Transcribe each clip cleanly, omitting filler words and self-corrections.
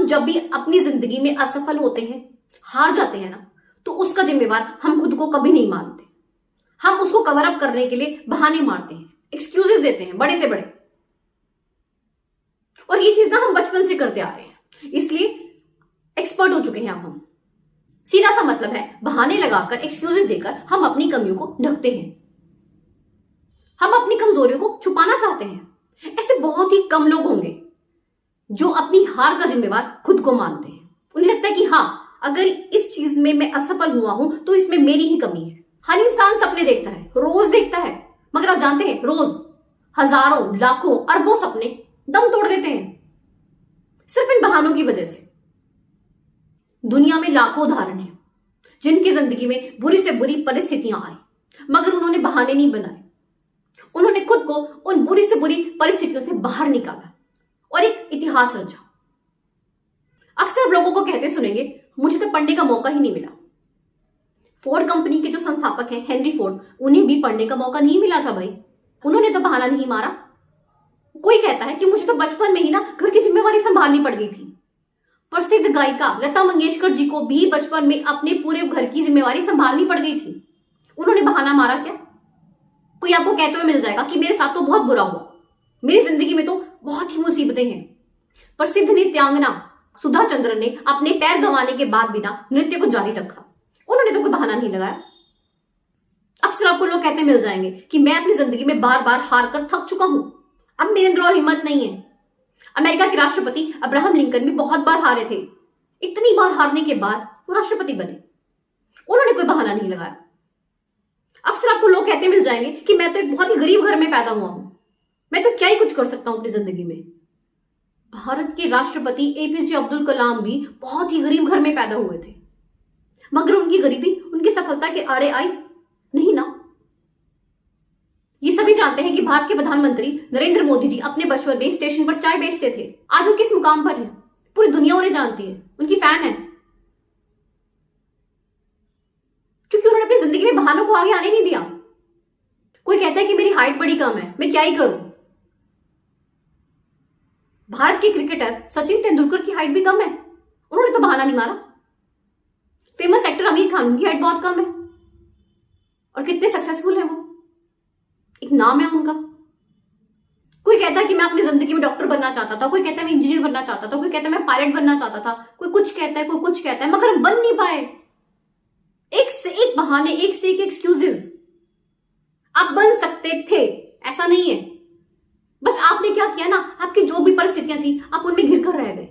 जब भी अपनी जिंदगी में असफल होते हैं, हार जाते हैं ना, तो उसका जिम्मेवार हम खुद को कभी नहीं मानते। हम उसको कवर अप करने के लिए बहाने मारते हैं, एक्सक्यूजेस देते हैं बड़े से बड़े। और ये चीज ना हम बचपन से करते आ रहे हैं, इसलिए एक्सपर्ट हो चुके हैं अब हम। सीधा सा मतलब है, बहाने लगाकर, एक्सक्यूजेस देकर हम अपनी कमियों को ढकते हैं, हम अपनी कमजोरियों को छुपाना चाहते हैं। ऐसे बहुत ही कम लोग होंगे जो अपनी हार का जिम्मेवार खुद को मानते हैं। उन्हें लगता है कि हाँ, अगर इस चीज में मैं असफल हुआ हूं तो इसमें मेरी ही कमी है। हर इंसान सपने देखता है, रोज देखता है, मगर आप जानते हैं, रोज हजारों, लाखों, अरबों सपने दम तोड़ देते हैं सिर्फ इन बहानों की वजह से। दुनिया में लाखों उदाहरण हैं जिनकी जिंदगी में बुरी से बुरी परिस्थितियां आई, मगर उन्होंने बहाने नहीं बनाए। उन्होंने खुद को उन बुरी से बुरी परिस्थितियों से बाहर निकाला और एक इतिहास रचा। अक्सर आप लोगों को कहते सुनेंगे, मुझे तो पढ़ने का मौका ही नहीं मिला। फोर्ड कंपनी के जो संस्थापक हैं, हेनरी फोर्ड, उन्हें भी पढ़ने का मौका नहीं मिला था भाई। उन्होंने तो बहाना नहीं मारा। कोई कहता है कि मुझे तो बचपन में ही ना घर की जिम्मेवारी संभालनी पड़ गई थी। प्रसिद्ध गायिका लता मंगेशकर जी को भी बचपन में अपने पूरे घर की जिम्मेवारी संभालनी पड़ गई थी। उन्होंने बहाना मारा क्या? कोई आपको कहते हुए मिल जाएगा कि मेरे साथ तो बहुत बुरा हुआ, मेरी जिंदगी में तो बहुत ही मुसीबतें हैं। प्रसिद्ध नृत्यांगना सुधा चंद्रन ने अपने पैर गंवाने के बाद भी ना नृत्य को जारी रखा। उन्होंने तो कोई बहाना नहीं लगाया। अक्सर आपको लोग कहते मिल जाएंगे कि मैं अपनी जिंदगी में बार बार हार कर थक चुका हूं, अब मेरे अंदर और हिम्मत नहीं है। अमेरिका के राष्ट्रपति अब्राहम लिंकन भी बहुत बार हारे थे। इतनी बार हारने के बाद वो राष्ट्रपति बने। उन्होंने कोई बहाना नहीं लगाया। अक्सर आपको लोग कहते मिल जाएंगे कि मैं तो एक बहुत ही गरीब घर में पैदा हुआ हूं, मैं तो क्या ही कुछ कर सकता हूं अपनी जिंदगी में। भारत के राष्ट्रपति एपीजे अब्दुल कलाम भी बहुत ही गरीब घर में पैदा हुए थे, मगर उनकी गरीबी उनकी सफलता के आड़े आई नहीं ना। ये सभी जानते हैं कि भारत के प्रधानमंत्री नरेंद्र मोदी जी अपने बचपन में स्टेशन पर चाय बेचते थे। आज वो किस मुकाम पर हैं? पूरी दुनिया उन्हें जानती है, उनकी फैन है, क्योंकि उन्होंने अपनी जिंदगी में बहानों को आगे आने नहीं दिया। कोई कहता है कि मेरी हाइट बड़ी कम है, मैं क्या ही करूं। भारत के क्रिकेटर सचिन तेंदुलकर की हाइट भी कम है, उन्होंने तो बहाना नहीं मारा। फेमस एक्टर आमिर खान, उनकी हाइट बहुत कम है और कितने सक्सेसफुल है वो, एक नाम है उनका। कोई कहता है कि मैं अपनी जिंदगी में डॉक्टर बनना चाहता था, कोई कहता है मैं इंजीनियर बनना चाहता था, कोई कहता है मैं पायलट बनना चाहता था, कोई कुछ कहता है, कोई कुछ कहता है, मगर हम बन नहीं पाए। एक से एक बहाने, एक से एक एक्सक्यूजेस। आप बन सकते थे, ऐसा नहीं है। बस आपने क्या किया ना, आपकी जो भी परिस्थितियां थी आप उनमें घिर कर रह गए।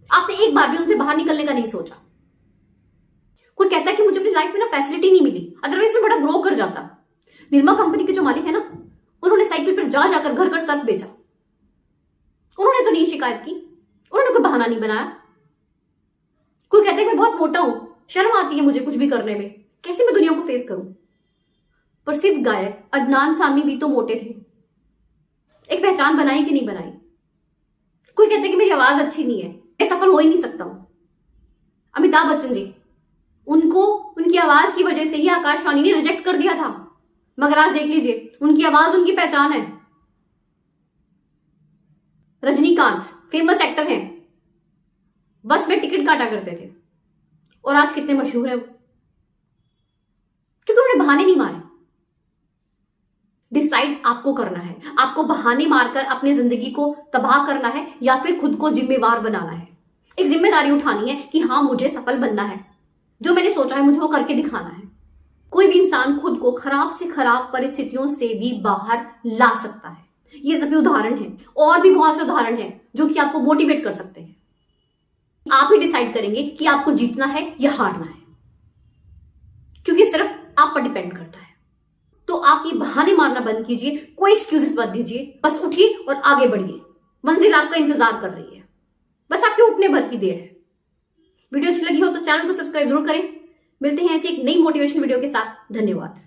आपने एक बार भी उनसे बाहर निकलने का नहीं सोचा। कोई कहता है कि मुझे अपनी लाइफ में ना फैसिलिटी नहीं मिली, अदरवाइज मैं बड़ा ग्रो कर जाता। निर्मा कंपनी के जो मालिक है ना, उन्होंने साइकिल पर जा जाकर घर घर सर्फ बेचा। उन्होंने तो नहीं शिकायत की, उन्होंने कोई बहाना नहीं बनाया। कोई कहता है मैं बहुत मोटा हूं, शर्म आती है मुझे कुछ भी करने में, कैसे मैं दुनिया को फेस करूं। प्रसिद्ध गायक अदनान सामी भी तो मोटे थे, एक पहचान बनाई कि नहीं बनाई। कोई कहता है कि मेरी आवाज अच्छी नहीं है, मैं सफल हो ही नहीं सकता हूं। अमिताभ बच्चन जी, उनको उनकी आवाज की वजह से ही आकाशवाणी ने रिजेक्ट कर दिया था, मगर आज देख लीजिए उनकी आवाज उनकी पहचान है। रजनीकांत फेमस एक्टर हैं, बस में टिकट काटा करते थे और आज कितने मशहूर है वो, क्योंकि उन्होंने बहाने नहीं मारे। डिसाइड आपको करना है, आपको बहाने मारकर अपनी जिंदगी को तबाह करना है या फिर खुद को जिम्मेवार बनाना है। एक जिम्मेदारी उठानी है कि हाँ, मुझे सफल बनना है, जो मैंने सोचा है मुझे वो करके दिखाना है। कोई भी इंसान खुद को खराब से खराब परिस्थितियों से भी बाहर ला सकता है। ये सभी उदाहरण हैं, और भी बहुत से उदाहरण हैं जो कि आपको मोटिवेट कर सकते हैं। आप ही डिसाइड करेंगे कि आपको जीतना है या हारना है, क्योंकि सिर्फ आप पर डिपेंड करता है। तो आप ये बहाने मारना बंद कीजिए, कोई एक्सक्यूजेस मत दीजिए, बस उठिए और आगे बढ़िए। मंजिल आपका इंतजार कर रही है, बस आपके उठने भर की देर है। वीडियो अच्छी लगी हो तो चैनल को सब्सक्राइब जरूर करें। मिलते हैं ऐसी एक नई मोटिवेशन वीडियो के साथ। धन्यवाद।